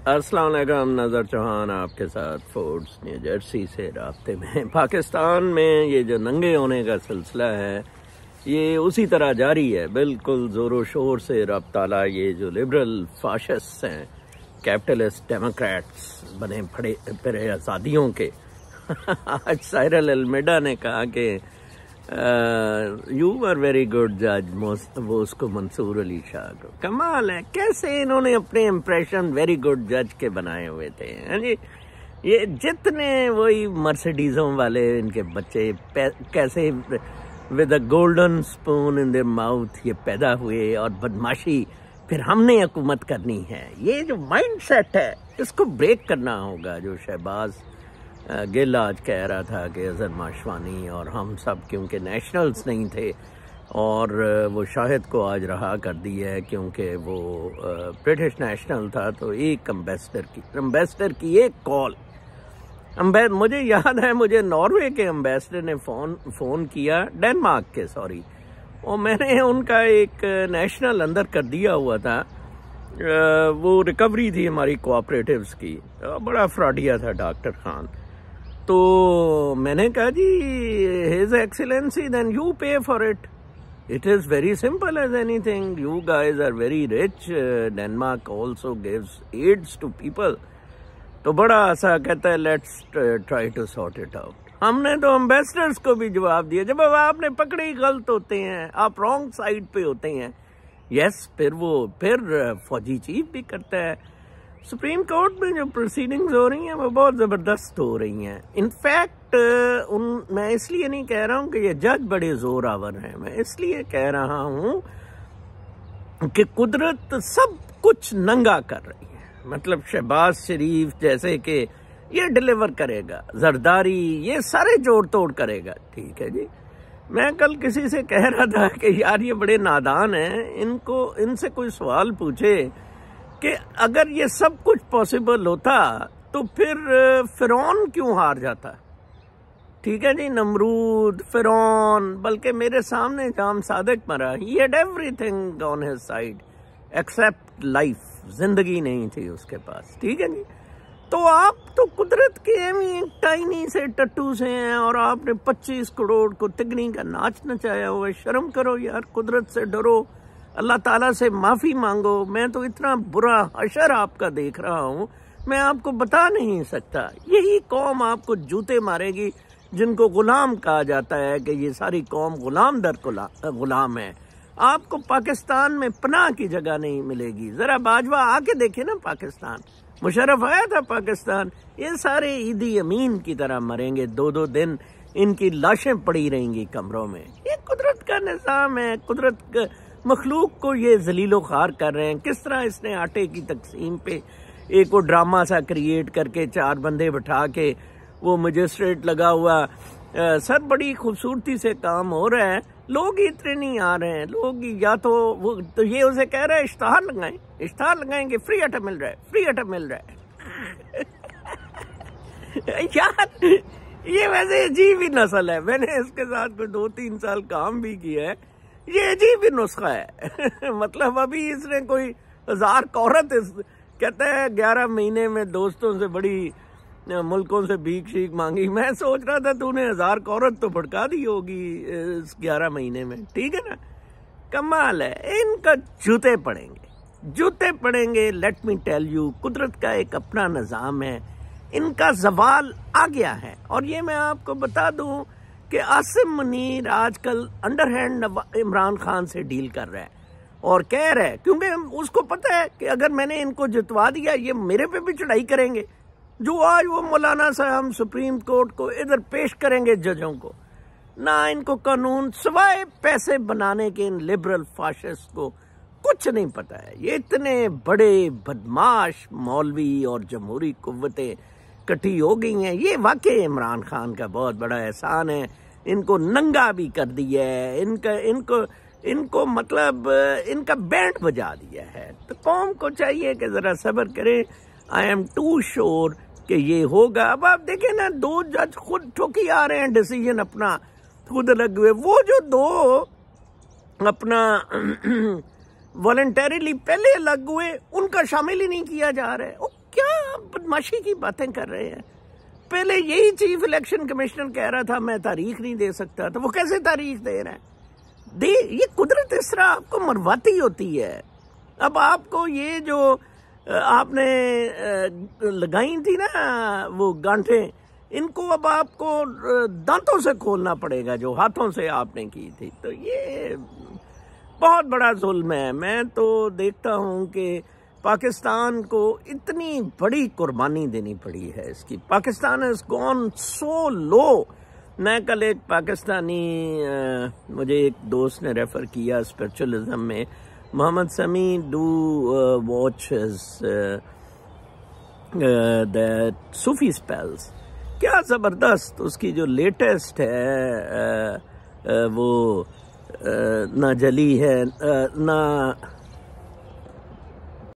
السلام علیکم، نظر چوہان آپ کے ساتھ فورڈس نیو جرسی سے رابطے میں۔ پاکستان میں یہ جو ننگے ہونے کا سلسلہ ہے یہ اسی طرح جاری ہے، بالکل زور و شور سے۔ رب تعالیٰ یہ جو لبرل فاشسٹ ہیں، کیپٹلسٹ ڈیموکریٹس بنے پڑے آزادیوں کے آج سائرل المیڈا نے کہا کہ یو آر ویری گڈ جج، وہ اس کو منصور علی شاہ کو۔ کمال ہے کیسے انہوں نے اپنے امپریشن ویری گڈ جج کے بنائے ہوئے تھے۔ جی یہ جتنے وہی مرسیڈیزوں والے ان کے بچے کیسے with a golden spoon in the mouth یہ پیدا ہوئے، اور بدماشی پھر ہم نے حکومت کرنی ہے۔ یہ جو مائنڈ سیٹ ہے اس کو بریک کرنا ہوگا، جو شہباز گل آج کہہ رہا تھا کہ اظہر ماشوانی اور ہم سب کیونکہ نیشنلز نہیں تھے، اور وہ شاہد کو آج رہا کر دی ہے کیونکہ وہ برٹش نیشنل تھا۔ تو ایک امبیسڈر کی ایک کال، مجھے یاد ہے مجھے ناروے کے امبیسڈر نے فون کیا، ڈینمارک کے سوری، اور میں نے ان کا ایک نیشنل اندر کر دیا ہوا تھا۔ وہ ریکوری تھی ہماری کوآپریٹیوز کی، بڑا فراڈیا تھا ڈاکٹر خان۔ تو میں نے کہا جی his excellency then you pay for it, it is very simple as اینی تھنگ، you guys are very rich, Denmark also gives aids to people. تو بڑا ایسا کہتا ہے let's try to sort it out. ہم نے تو امبیسڈرز کو بھی جواب دیا، جب آپ نے پکڑے ہی غلط ہوتے ہیں، آپ رانگ سائڈ پہ ہوتے ہیں، یس پھر فوجی چیف بھی کرتا ہے۔ سپریم کورٹ میں جو پروسیڈنگز ہو رہی ہیں وہ بہت زبردست ہو رہی ہیں۔ انفیکٹ میں اس لیے نہیں کہہ رہا ہوں کہ یہ جج بڑے زور آور ہیں، میں اس لیے کہہ رہا ہوں کہ قدرت سب کچھ ننگا کر رہی ہے۔ مطلب شہباز شریف جیسے کہ یہ ڈیلیور کرے گا، زرداری یہ سارے جوڑ توڑ کرے گا، ٹھیک ہے جی۔ میں کل کسی سے کہہ رہا تھا کہ یار یہ بڑے نادان ہیں، ان سے کوئی سوال پوچھے کہ اگر یہ سب کچھ پاسبل ہوتا تو پھر فرعون کیوں ہار جاتا؟ ٹھیک ہے جی، نمرود، فرعون، بلکہ میرے سامنے جام صادق مرا، he had every thing on his side accept life, زندگی نہیں تھی اس کے پاس، ٹھیک ہے جی۔ تو آپ تو قدرت کے ٹائنی سے ٹٹو سے ہیں، اور آپ نے 25 کروڑ کو تگنی کا ناچ نچایا ہوا ہے۔ شرم کرو یار، قدرت سے ڈرو، اللہ تعالیٰ سے معافی مانگو۔ میں تو اتنا برا حشر آپ کا دیکھ رہا ہوں، میں آپ کو بتا نہیں سکتا۔ یہی قوم آپ کو جوتے مارے گی جن کو غلام کہا جاتا ہے کہ یہ ساری قوم غلام در غلام ہے۔ آپ کو پاکستان میں پناہ کی جگہ نہیں ملے گی۔ ذرا باجوہ آ کے دیکھیں نا پاکستان، مشرف آیا تھا پاکستان، یہ سارے عیدی امین کی طرح مریں گے، 2 دن ان کی لاشیں پڑی رہیں گی کمروں میں۔ یہ قدرت کا نظام ہے، قدرت مخلوق کو یہ ذلیل و خوار کر رہے ہیں۔ کس طرح اس نے آٹے کی تقسیم پہ ایک وہ ڈرامہ سا کریٹ کر کے 4 بندے بٹھا کے وہ مجسٹریٹ لگا ہوا، سر بڑی خوبصورتی سے کام ہو رہا ہے، لوگ اتنے نہیں آ رہے ہیں، لوگ یا تو یہ اسے کہہ رہے ہیں اشتہار لگائیں کہ فری آٹا مل رہا ہے یار یہ ویسے عجیب ہی نسل ہے، میں نے اس کے ساتھ کوئی 2-3 سال کام بھی کیا ہے، یہ عجیب ہی نسخہ ہے مطلب ابھی اس نے کوئی 1000 عورت کہتا ہے 11 مہینے میں دوستوں سے بڑی ملکوں سے بھیک شیک مانگی۔ میں سوچ رہا تھا تو نے 1000 عورت تو بھڑکا دی ہوگی اس 11 مہینے میں، ٹھیک ہے نا۔ کمال ہے، ان کا جوتے پڑیں گے۔ لیٹ می ٹیل یو، قدرت کا ایک اپنا نظام ہے، ان کا زوال آ گیا ہے۔ اور یہ میں آپ کو بتا دوں کہ عاصم منیر آج کل انڈر ہینڈ عمران خان سے ڈیل کر رہا ہے، اور کہہ رہا ہے کیونکہ اس کو پتہ ہے کہ اگر میں نے ان کو جتوا دیا یہ میرے پہ بھی چڑھائی کریں گے، جو آج وہ مولانا صاحب سپریم کورٹ کو ادھر پیش کریں گے ججوں کو، نہ ان کو قانون سوائے پیسے بنانے کے ان لبرل فاشسٹ کو کچھ نہیں پتہ ہے۔ یہ اتنے بڑے بدماش مولوی اور جمہوری قوتیں کٹھی ہو گئی ہیں، یہ واقعی عمران خان کا بہت بڑا احسان ہے، ان کو ننگا بھی کر دیا ہے، ان کو مطلب ان کا بینڈ بجا دیا ہے۔ تو قوم کو چاہیے کہ ذرا صبر کرے، آئی ایم ٹو شور کہ یہ ہوگا۔ اب آپ دیکھیں نا، 2 جج خود ٹھوکی آ رہے ہیں ڈیسیجن اپنا خود لگ ہوئے، وہ جو 2 اپنا والنٹریلی پہلے لگ ہوئے ان کا شامل ہی نہیں کیا جا رہا ہے۔ بدماشی کی باتیں کر رہے ہیں. پہلے یہی چیف الیکشن کمشنر کہہ رہا تھا میں تاریخ نہیں دے سکتا، تو وہ کیسے تاریخ دے رہا ہے؟ یہ قدرت اس طرح آپ کو مرواتی ہوتی ہے. اب آپ کو یہ جو آپ نے لگائی تھی نا وہ گانٹھیں، ان کو اب آپ کو دانتوں سے کھولنا پڑے گا جو ہاتھوں سے آپ نے کی تھی. تو یہ بہت بڑا ظلم ہے. میں تو دیکھتا ہوں کہ پاکستان کو اتنی بڑی قربانی دینی پڑی ہے اس کی. Pakistan has gone so low. میں کل ایک پاکستانی مجھے ایک دوست نے ریفر کیا اسپرچولزم میں، Muhammad Sami do watch that Sufi spells. کیا زبردست اس کی جو لیٹسٹ ہے وہ نہ جلی ہے نہ